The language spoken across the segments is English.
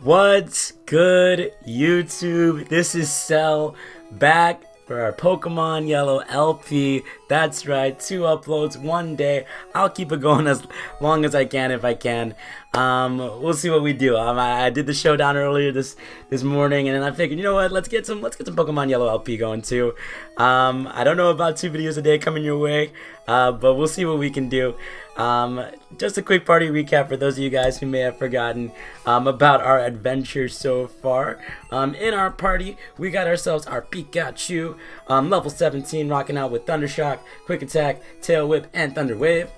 What's good, YouTube? This is Cell back for our Pokemon Yellow LP. That's right, 2 uploads, 1 day. I'll keep it going as long as I can if I can. We'll see what we do. I did the showdown earlier this morning, and then I figured, you know what? Let's get some Pokemon Yellow LP going too. I don't know about 2 videos a day coming your way, but we'll see what we can do. Just a quick party recap for those of you guys who may have forgotten about our adventure so far. In our party, we got ourselves our Pikachu, level 17, rocking out with Thunder Shock, Quick Attack, Tail Whip, and Thunder Wave.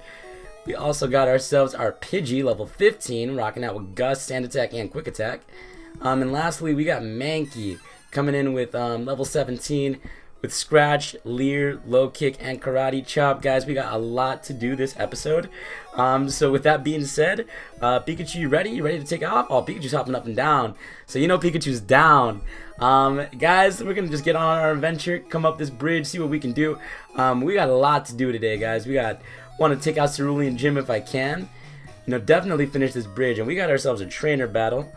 We also got ourselves our Pidgey, level 15, rocking out with Gust, Sand Attack, and Quick Attack. And lastly, we got Mankey coming in with level 17 with Scratch, Leer, Low Kick, and Karate Chop. Guys, we got a lot to do this episode. So with that being said, Pikachu, you ready? You ready to take off? Oh, Pikachu's hopping up and down. So you know Pikachu's down. Guys, we're going to just get on our adventure, come up this bridge, see what we can do. We got a lot to do today, guys. Want to take out Cerulean Gym if I can. You know, definitely finish this bridge. And we got ourselves a trainer battle.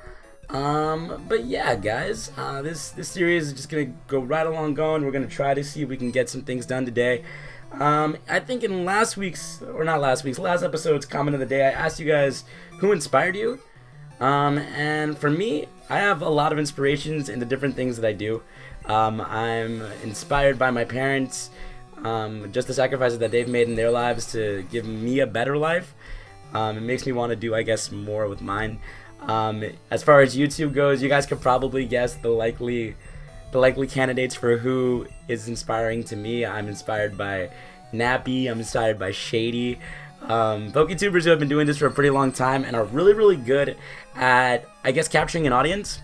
But yeah, guys, this series is just gonna go right along going. We're gonna try to see if we can get some things done today. I think in last episode's comment of the day, I asked you guys who inspired you. And for me, I have a lot of inspirations in the different things that I do. I'm inspired by my parents, just the sacrifices that they've made in their lives to give me a better life. It makes me want to do, I guess, more with mine. As far as YouTube goes, you guys could probably guess the likely candidates for who is inspiring to me. I'm inspired by Nappy. I'm inspired by Shady. PokeTubers who have been doing this for a pretty long time and are really good at, I guess, capturing an audience.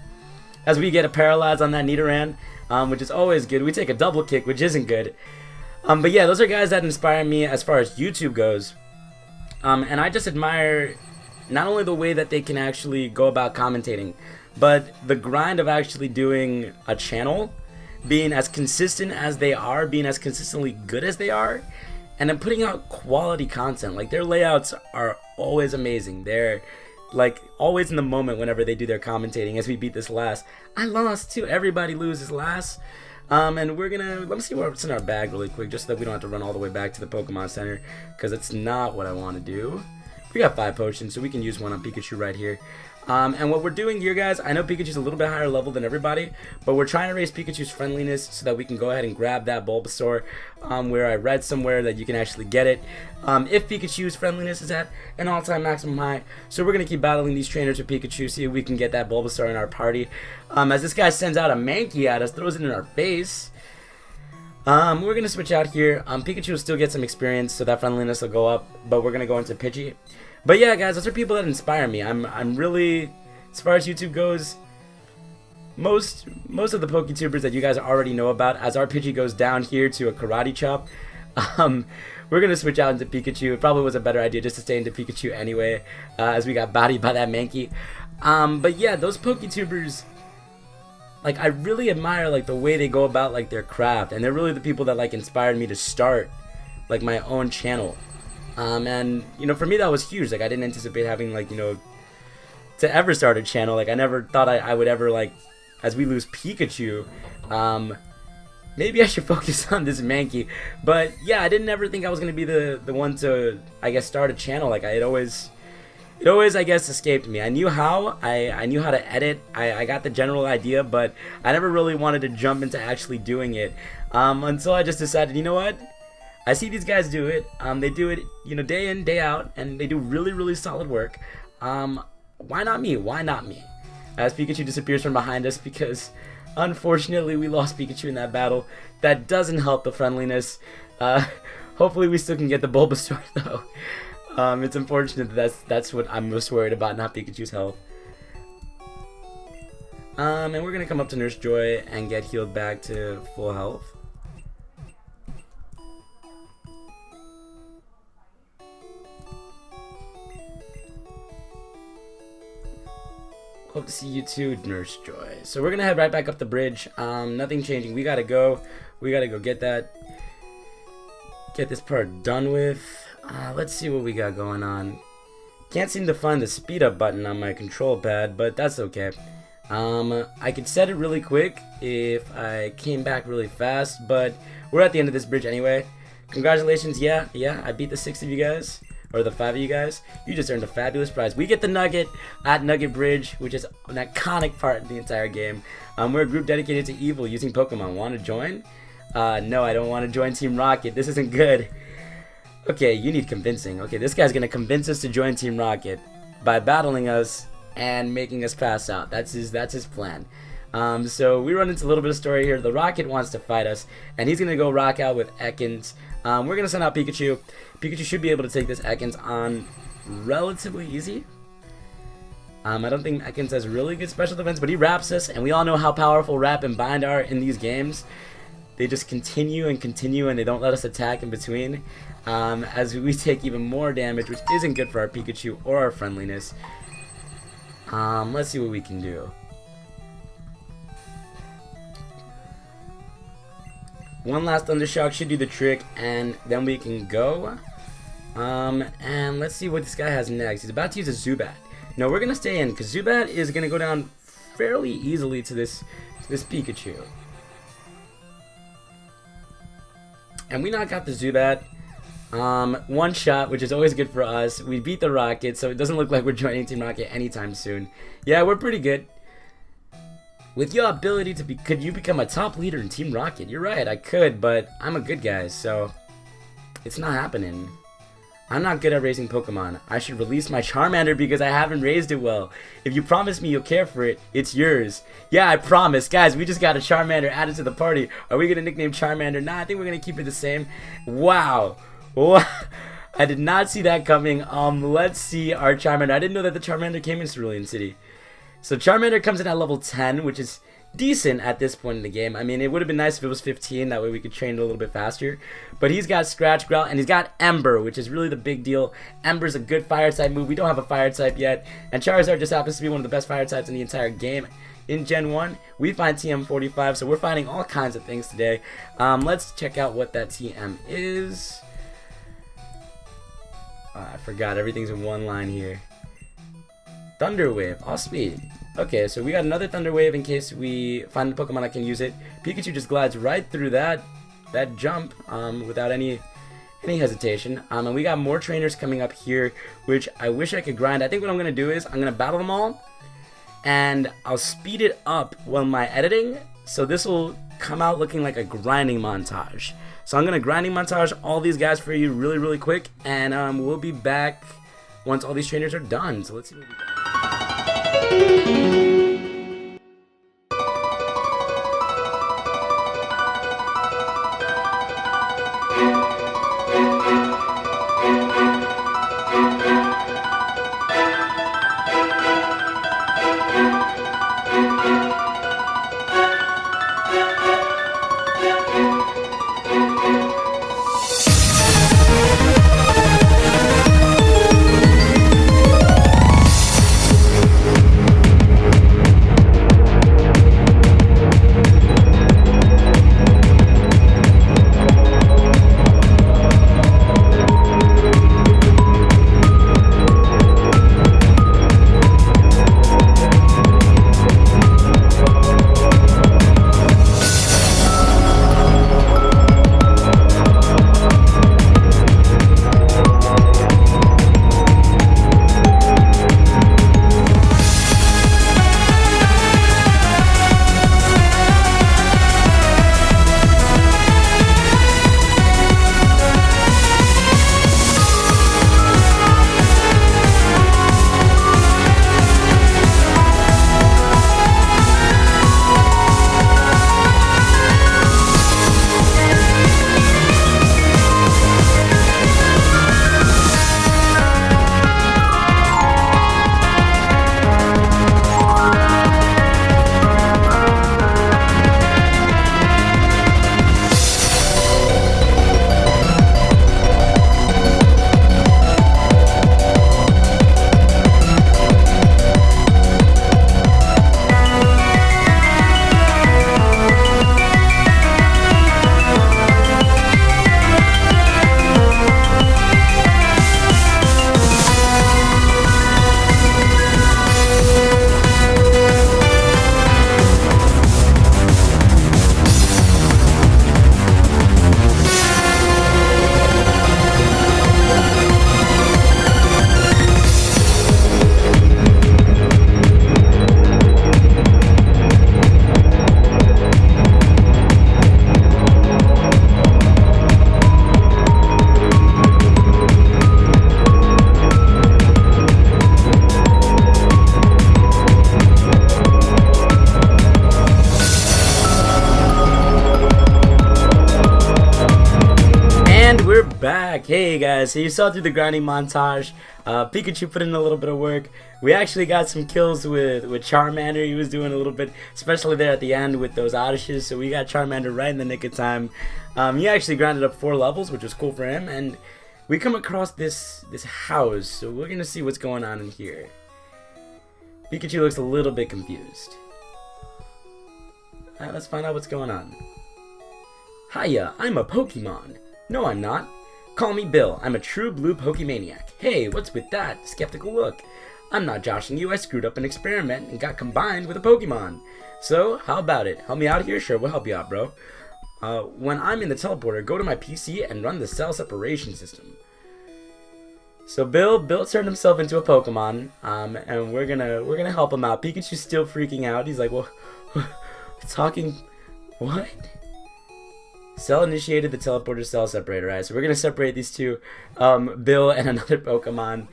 As we get a Paralyze on that Nidoran, which is always good. We take a double kick, which isn't good. But yeah, those are guys that inspire me as far as YouTube goes. And I just admire not only the way that they can actually go about commentating, but the grind of actually doing a channel, being as consistent as they are, being as consistently good as they are, and then putting out quality content. Like, their layouts are always amazing. They're like always in the moment whenever they do their commentating. As we beat this last, I lost too. Everybody loses last. And we're gonna, let me see what's in our bag really quick, just so that we don't have to run all the way back to the Pokemon Center, because it's not what I want to do. We got 5 potions, so we can use one on Pikachu right here. And what we're doing here, guys, I know Pikachu's a little bit higher level than everybody, but we're trying to raise Pikachu's friendliness so that we can go ahead and grab that Bulbasaur, where I read somewhere that you can actually get it if Pikachu's friendliness is at an all-time maximum high. So we're going to keep battling these trainers with Pikachu, see if we can get that Bulbasaur in our party. As this guy sends out a Mankey at us, throws it in our face. We're going to switch out here. Pikachu will still get some experience, so that friendliness will go up, but we're going to go into Pidgey. But yeah, guys, those are people that inspire me. I'm really, as far as YouTube goes, most of the PokeTubers that you guys already know about, as our Pidgey goes down here to a Karate Chop, we're going to switch out into Pikachu. It probably was a better idea just to stay into Pikachu anyway, as we got bodied by that Mankey. But yeah, those PokeTubers, like, I really admire, like, the way they go about, like, their craft, and they're really the people that, like, inspired me to start, like, my own channel. And, you know, for me that was huge. Like, I didn't anticipate having, like, you know, to ever start a channel. Like, I never thought I would ever, like, as we lose Pikachu, maybe I should focus on this Mankey. But yeah, I didn't ever think I was gonna be the one to, I guess, start a channel. Like, it always, I guess, escaped me. I knew how. I knew how to edit. I got the general idea, but I never really wanted to jump into actually doing it, until I just decided, you know what? I see these guys do it. They do it, you know, day in, day out, and they do really solid work. Why not me? Why not me? As Pikachu disappears from behind us, because unfortunately we lost Pikachu in that battle. That doesn't help the friendliness. Hopefully we still can get the Bulbasaur though. It's unfortunate that that's what I'm most worried about, not Pikachu's health. And we're gonna come up to Nurse Joy and get healed back to full health. Hope to see you too, Nurse Joy. So we're gonna head right back up the bridge. Nothing changing. We gotta go get this part done with. Let's see what we got going on. Can't seem to find the speed up button on my control pad, but that's okay. I could set it really quick if I came back really fast, but we're at the end of this bridge anyway. Congratulations, yeah, I beat the 6 of you guys, or the 5 of you guys. You just earned a fabulous prize. We get the Nugget at Nugget Bridge, which is an iconic part of the entire game. We're a group dedicated to evil using Pokemon. Want to join? No, I don't want to join Team Rocket. This isn't good. Okay, you need convincing. Okay, this guy's gonna convince us to join Team Rocket by battling us and making us pass out. That's his plan. So we run into a little bit of story here. The Rocket wants to fight us, and he's gonna go rock out with Ekans. We're gonna send out Pikachu. Pikachu should be able to take this Ekans on relatively easy. I don't think Ekans has really good special defense, but he wraps us, and we all know how powerful Wrap and Bind are in these games. They just continue and continue, and they don't let us attack in between. As we take even more damage, which isn't good for our Pikachu or our friendliness. Let's see what we can do. One last Thundershock should do the trick, and then we can go. And let's see what this guy has next. He's about to use a Zubat. No, we're gonna stay in, because Zubat is gonna go down fairly easily to this Pikachu. And we knock out the Zubat. One shot, which is always good for us. We beat the Rocket, so it doesn't look like we're joining Team Rocket anytime soon. Yeah, we're pretty good. With your ability to be, could you become a top leader in Team Rocket? You're right, I could, but I'm a good guy, so it's not happening. I'm not good at raising Pokemon. I should release my Charmander because I haven't raised it well. If you promise me you'll care for it, it's yours. Yeah, I promise. Guys, we just got a Charmander added to the party. Are we going to nickname Charmander? Nah, I think we're going to keep it the same. Wow. I did not see that coming. Let's see our Charmander. I didn't know that the Charmander came in Cerulean City. So Charmander comes in at level 10, which is decent at this point in the game. I mean, it would have been nice if it was 15, that way we could train it a little bit faster. But he's got Scratch, Growl, and he's got Ember, which is really the big deal. Ember's a good fire type move. We don't have a fire type yet, and Charizard just happens to be one of the best fire types in the entire game. In Gen 1, we find TM45, so we're finding all kinds of things today. Let's check out what that TM is. I forgot, everything's in one line here. Thunder Wave, all speed. Okay, so we got another Thunder Wave in case we find a Pokemon that can use it. Pikachu just glides right through that jump without any hesitation. And we got more trainers coming up here, which I wish I could grind. I think what I'm going to do is I'm going to battle them all, and I'll speed it up while my editing, so this will come out looking like a grinding montage. So I'm going to grinding montage all these guys for you really, really quick, and we'll be back once all these trainers are done. So let's see what we got. back. Hey guys, so you saw through the grinding montage, Pikachu put in a little bit of work. We actually got some kills with Charmander. He was doing a little bit, especially there at the end with those Oddishes, so we got Charmander right in the nick of time. He actually grinded up 4 levels, which was cool for him, and we come across this house, so we're gonna see what's going on in here. Pikachu looks a little bit confused. Alright, let's find out what's going on. Hiya, I'm a Pokemon. No, I'm not. Call me Bill. I'm a true blue Pokemaniac. Hey, what's with that skeptical look? I'm not joshing you. I screwed up an experiment and got combined with a Pokemon. So, how about it? Help me out here? Sure, we'll help you out, bro. When I'm in the teleporter, go to my PC and run the cell separation system. So Bill turned himself into a Pokemon, and we're gonna help him out. Pikachu's still freaking out. He's like, well, talking, what? Cell initiated the teleporter cell separator. Alright, so we're gonna separate these two, Bill and another Pokemon,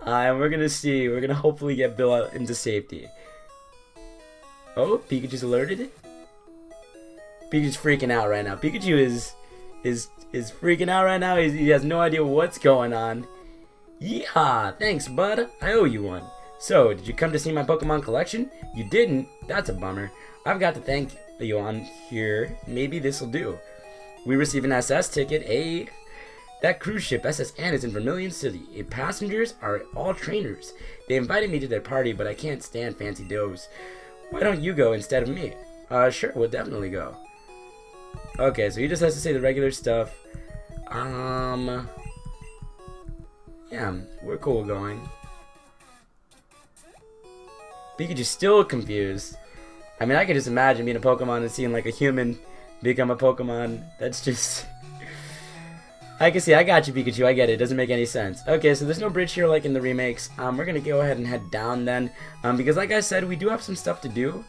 and we're gonna hopefully get Bill out into safety. Oh, Pikachu's alerted. Pikachu's freaking out right now. Pikachu is freaking out right now. He has no idea what's going on. Yeehaw! Thanks, bud. I owe you one. So, did you come to see my Pokemon collection? You didn't? That's a bummer. I've got to thank you on here. Maybe this'll do. We receive an SS ticket. That cruise ship SS Anne is in Cerulean City. Passengers are all trainers. They invited me to their party, but I can't stand fancy doves. Why don't you go instead of me? Sure, we'll definitely go. Okay, so he just has to say the regular stuff. Yeah, we're cool going. Pikachu's still confused. I mean, I can just imagine being a Pokemon and seeing like a human become a Pokemon. That's just... I can see, I got you, Pikachu, I get it. It doesn't make any sense. Okay, so there's no bridge here like in the remakes. We're gonna go ahead and head down then. Because like I said, we do have some stuff to do.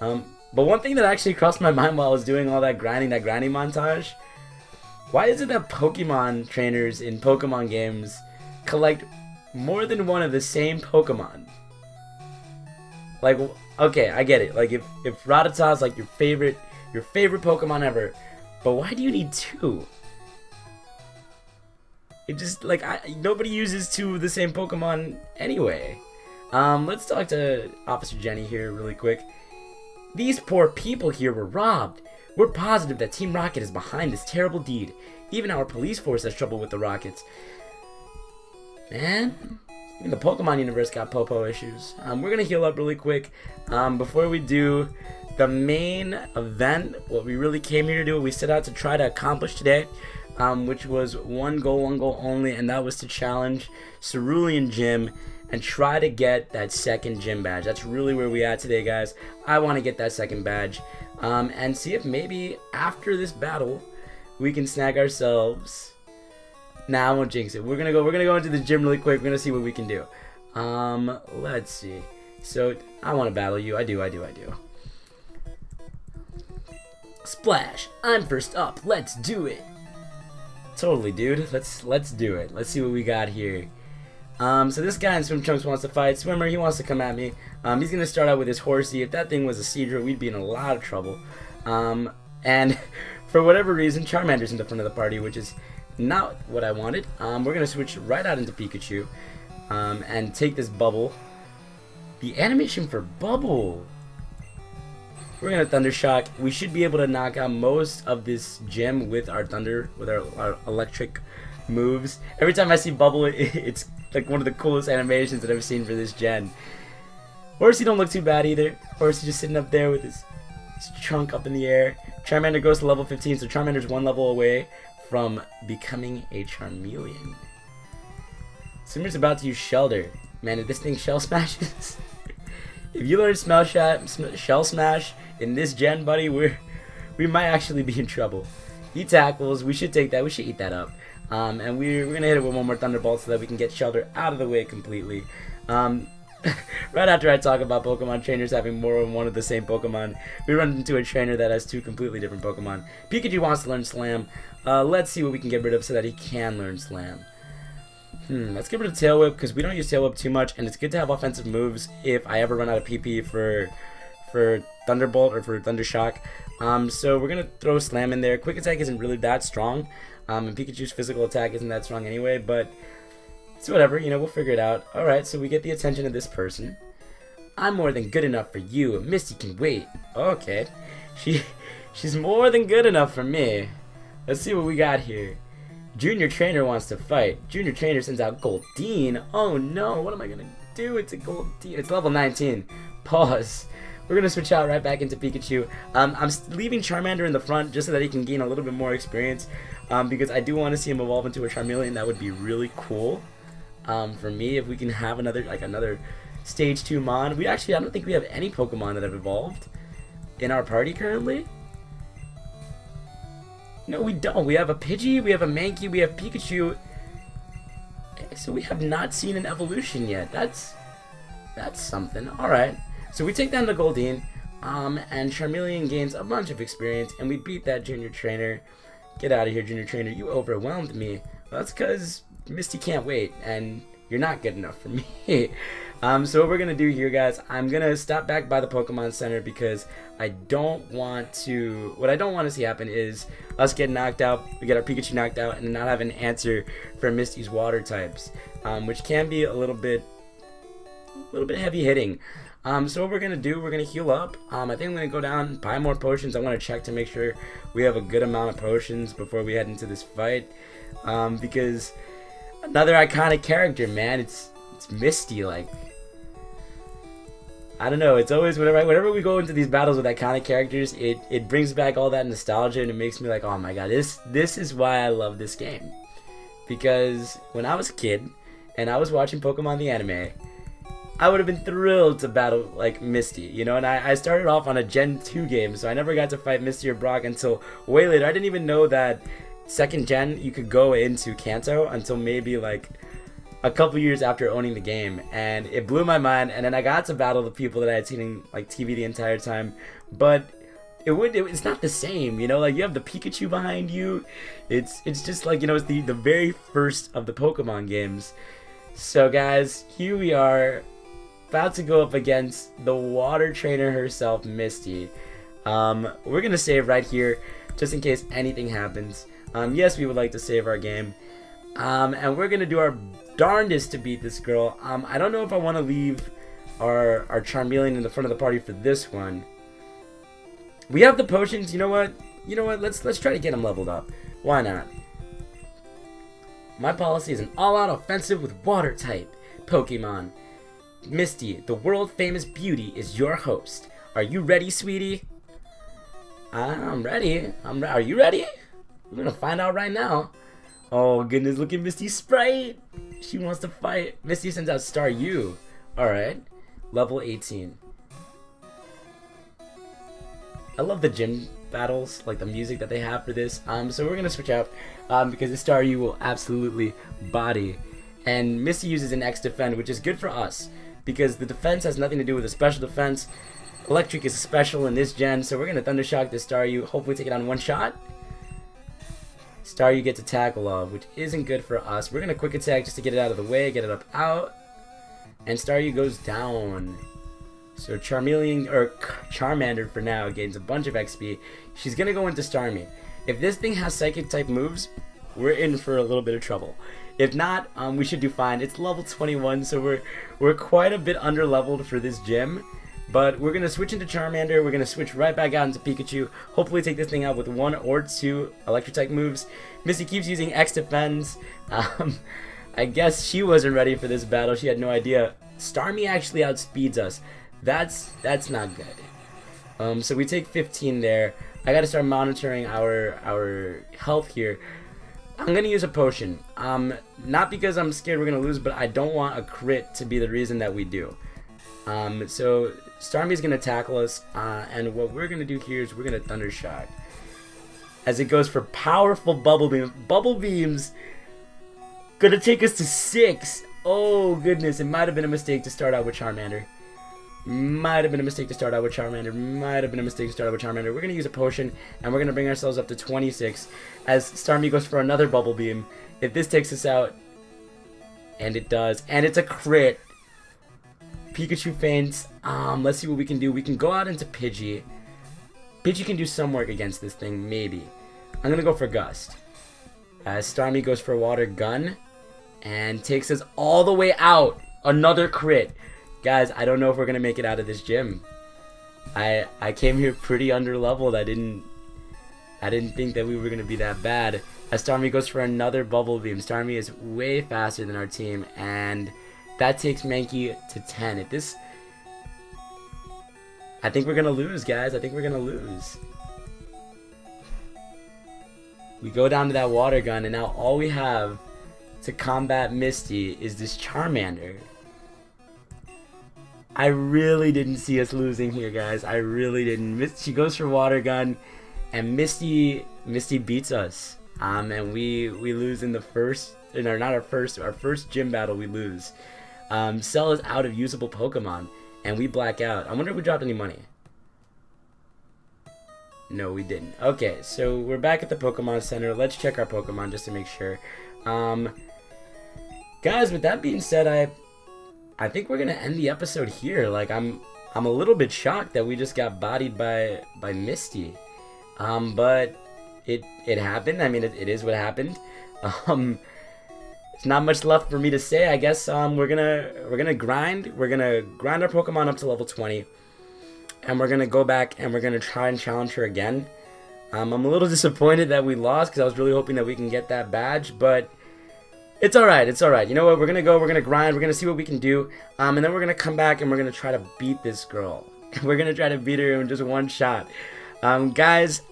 But one thing that actually crossed my mind while I was doing all that grinding montage, why is it that Pokemon trainers in Pokemon games collect more than one of the same Pokemon? Like, okay, I get it. Like, if Rattata's like your favorite Pokemon ever, but why do you need 2? It just, like, nobody uses 2 of the same Pokemon anyway. Let's talk to Officer Jenny here really quick. These poor people here were robbed. We're positive that Team Rocket is behind this terrible deed. Even our police force has trouble with the Rockets. Man, even the Pokemon universe got Popo issues. We're gonna heal up really quick. Before we do the main event, what we really came here to do, what we set out to try to accomplish today, which was one goal only, and that was to challenge Cerulean Gym and try to get that second gym badge. That's really where we at today, guys. I want to get that second badge, and see if maybe after this battle we can snag ourselves. Nah, I won't jinx it. We're gonna go into the gym really quick. We're gonna see what we can do. Let's see. So I want to battle you. I do. Splash! I'm first up. Let's do it. Totally, dude. Let's do it. Let's see what we got here. So this guy in Swim Trunks wants to fight. Swimmer, he wants to come at me. He's gonna start out with his Horsey. If that thing was a Seadra, we'd be in a lot of trouble. And for whatever reason, Charmander's in the front of the party, which is not what I wanted. We're gonna switch right out into Pikachu, and take this Bubble. The animation for Bubble. We're gonna Thunder Shock. We should be able to knock out most of this gym with our our electric moves. Every time I see Bubble, it's like one of the coolest animations that I've seen for this gen. Horsey don't look too bad either. Horsey just sitting up there with his trunk up in the air. Charmander goes to level 15, so Charmander's 1 level away from becoming a Charmeleon. Swimmer's about to use Shelter. Man, if this thing Shell Smashes... If you learn Shell Smash in this gen, buddy, we might actually be in trouble. He tackles. We should take that. We should eat that up. And we're gonna hit it with one more Thunderbolt so that we can get Shelter out of the way completely. Right after I talk about Pokemon trainers having more than one of the same Pokemon, we run into a trainer that has 2 completely different Pokemon. Pikachu wants to learn Slam. Let's see what we can get rid of so that he can learn Slam. Let's get rid of Tail Whip because we don't use Tail Whip too much, and it's good to have offensive moves if I ever run out of PP for for Thunderbolt or for Thundershock. So we're gonna throw Slam in there. Quick Attack isn't really that strong, and Pikachu's physical attack isn't that strong anyway, but it's whatever, you know, we'll figure it out. Alright, so we get the attention of this person. I'm more than good enough for you. Misty can wait. Okay. She's more than good enough for me. Let's see what we got here. Junior Trainer wants to fight. Junior Trainer sends out Goldeen. Oh no, what am I gonna do? It's a Goldeen. It's level 19. Pause. We're gonna switch out right back into Pikachu. I'm leaving Charmander in the front just so that he can gain a little bit more experience. Because I do want to see him evolve into a Charmeleon. That would be really cool. For me, if we can have another Stage 2 Mon. I don't think we have any Pokemon that have evolved in our party currently. No, we don't. We have a Pidgey, we have a Mankey, we have Pikachu. So we have not seen an evolution yet. That's something. Alright. So we take down the Goldeen, and Charmeleon gains a bunch of experience, and we beat that Junior Trainer. Get out of here, Junior Trainer. You overwhelmed me. Well, that's because Misty can't wait, and you're not good enough for me. So what we're going to do here, guys, I'm going to stop back by the Pokemon Center because what I don't want to see happen is us get knocked out, we get our Pikachu knocked out, and not have an answer for Misty's water types, which can be a little bit heavy hitting. So what we're going to do, we're going to heal up. I think I'm going to go down, buy more potions. I want to check to make sure we have a good amount of potions before we head into this fight. Because another iconic character, man, it's Misty. Like, I don't know, it's always whenever we go into these battles with iconic characters, it brings back all that nostalgia, and it makes me like, oh my god, this is why I love this game. Because when I was a kid and I was watching Pokemon the anime, I would have been thrilled to battle like Misty, you know, and I started off on a Gen 2 game, so I never got to fight Misty or Brock until way later. I didn't even know that second gen you could go into Kanto until maybe like a couple years after owning the game, and it blew my mind. And then I got to battle the people that I had seen in like TV the entire time, but it's not the same, you know. Like, you have the Pikachu behind you. It's just like, you know, it's the very first of the Pokemon games. So guys, here we are about to go up against the water trainer herself, Misty. We're gonna save right here just in case anything happens. Yes, we would like to save our game, and we're gonna do our darndest to beat this girl. I don't know if I want to leave our Charmeleon in the front of the party for this one. We have the potions. You know what? Let's try to get him leveled up. Why not? My policy is an all-out offensive with water type Pokemon. Misty, the world famous beauty, is your host. Are you ready, sweetie? I'm ready. Are you ready? We're gonna find out right now. Oh goodness, look at Misty's sprite. She wants to fight. Misty sends out Staryu. Alright. Level 18. I love the gym battles, like the music that they have for this. So we're gonna switch out because the Staryu will absolutely body. And Misty uses an X defend, which is good for us because the defense has nothing to do with the special defense. Electric is special in this gen, so we're gonna Thundershock this Staryu, hopefully take it on one shot. Staryu gets a tackle off, which isn't good for us. We're gonna quick attack just to get it out of the way, get it up out, and Staryu goes down. So Charmander for now gains a bunch of XP. She's gonna go into Starmie. If this thing has psychic type moves, we're in for a little bit of trouble. If not, we should do fine. It's level 21, so we're quite a bit under leveled for this gym. But we're gonna switch into Charmander. We're gonna switch right back out into Pikachu. Hopefully take this thing out with 1 or 2 electric type moves. Misty keeps using X defends. I guess she wasn't ready for this battle. She had no idea. Starmie actually outspeeds us. That's not good. So we take 15 there. I gotta start monitoring our health here. I'm gonna use a potion. Not because I'm scared we're gonna lose, but I don't want a crit to be the reason that we do. So Starmie's gonna tackle us, and what we're gonna do here is we're gonna Thundershock. As it goes for powerful Bubble Beam. Bubble Beam's gonna take us to 6. Oh goodness, it might have been a mistake to start out with Charmander. Might have been a mistake to start out with Charmander. We're gonna use a potion, and we're gonna bring ourselves up to 26 as Starmie goes for another Bubble Beam. If this takes us out, and it does, and it's a crit. Pikachu faints. Let's see what we can do. We can go out into Pidgey. Pidgey can do some work against this thing, maybe. I'm gonna go for Gust. Starmie goes for Water Gun and takes us all the way out. Another crit. Guys, I don't know if we're gonna make it out of this gym. I came here pretty underleveled. I didn't think that we were gonna be that bad. Starmie goes for another Bubble Beam. Starmie is way faster than our team, and that takes Mankey to 10. At this, I think we're gonna lose, guys. I think we're gonna lose. We go down to that Water Gun, and now all we have to combat Misty is this Charmander. I really didn't see us losing here, guys. I really didn't. She goes for Water Gun, and Misty beats us. And we lose in the first, our first gym battle we lose. Cell is out of usable Pokemon, and we black out. I wonder if we dropped any money. No, we didn't. Okay, so we're back at the Pokemon Center. Let's check our Pokemon just to make sure. Guys, with that being said, I think we're gonna end the episode here. Like, I'm a little bit shocked that we just got bodied by Misty. But it happened. I mean, it is what happened. There's not much left for me to say. I guess we're gonna grind. We're gonna grind our Pokemon up to level 20, and we're gonna go back and we're gonna try and challenge her again. I'm a little disappointed that we lost because I was really hoping that we can get that badge, but it's all right. It's all right. You know what? We're gonna go. We're gonna grind. We're gonna see what we can do, and then we're gonna come back and we're gonna try to beat this girl. We're gonna try to beat her in just one shot. Guys,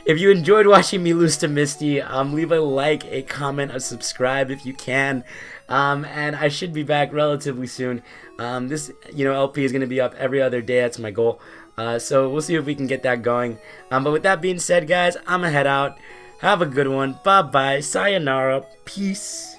if you enjoyed watching me lose to Misty, leave a like, a comment, a subscribe if you can, and I should be back relatively soon. This, LP is going to be up every other day. That's my goal. So we'll see if we can get that going. But with that being said, guys, I'm going to head out. Have a good one. Bye-bye. Sayonara. Peace.